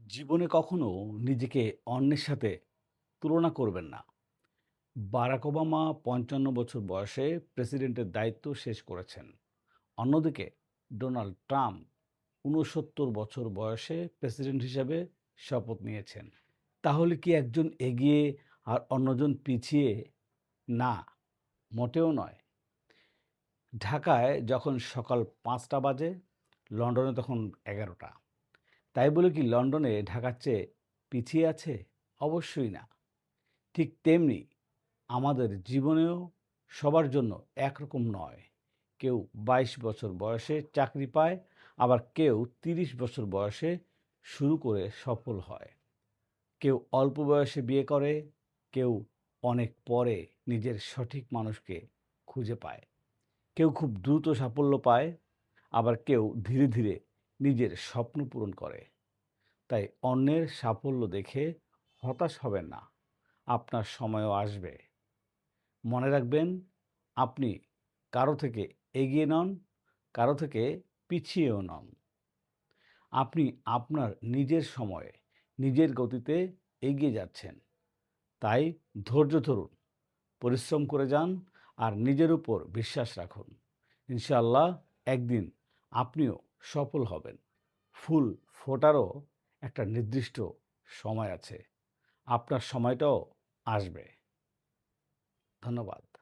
জীবনে কখনো নিজেকে অন্যের সাথে তুলনা করবেন না। বারাক ওবামা ৫৫ বছর বয়সে প্রেসিডেন্টের দায়িত্ব শেষ করেছেন। অন্যদিকে ডোনাল্ড ট্রাম্প ৬৯ বছর বয়সে প্রেসিডেন্ট হিসেবে শপথ নিয়েছেন। তাহলে কি একজন এগিয়ে আর অন্যজন পিছিয়ে? না, মোটেও নয়। ঢাকায় যখন সকাল ৫টা বাজে, লন্ডনে তখন ১১টা। তাই বলে কি লন্ডনে ঢাকার চেয়ে পিছিয়ে আছে? অবশ্যই না। ঠিক তেমনি আমাদের জীবনেও সবার জন্য একরকম নয়। কেউ ২২ বছর বয়সে চাকরি পায়, আবার কেউ ৩০ বছর বয়সে শুরু করে সফল হয়। কেউ অল্প বয়সে বিয়ে করে, কেউ অনেক পরে নিজের সঠিক মানুষকে খুঁজে পায়। কেউ খুব দ্রুত সাফল্য পায়, আবার কেউ ধীরে ধীরে নিজের স্বপ্ন পূরণ করে। তাই অন্যের সাফল্য দেখে হতাশ হবেন না। আপনার সময়ও আসবে। মনে রাখবেন, আপনি কারো থেকে এগিয়ে নন, কারো থেকে পিছিয়েও নন। আপনি আপনার নিজের সময়ে, নিজের গতিতে এগিয়ে যাচ্ছেন। তাই ধৈর্য ধরুন, পরিশ্রম করে যান আর নিজের উপর বিশ্বাস রাখুন। ইনশাআল্লাহ একদিন আপনিও সফল হবেন। ফুল ফোটারও একটা নির্দিষ্ট সময় আছে। আপনার সময়টাও আসবে। ধন্যবাদ।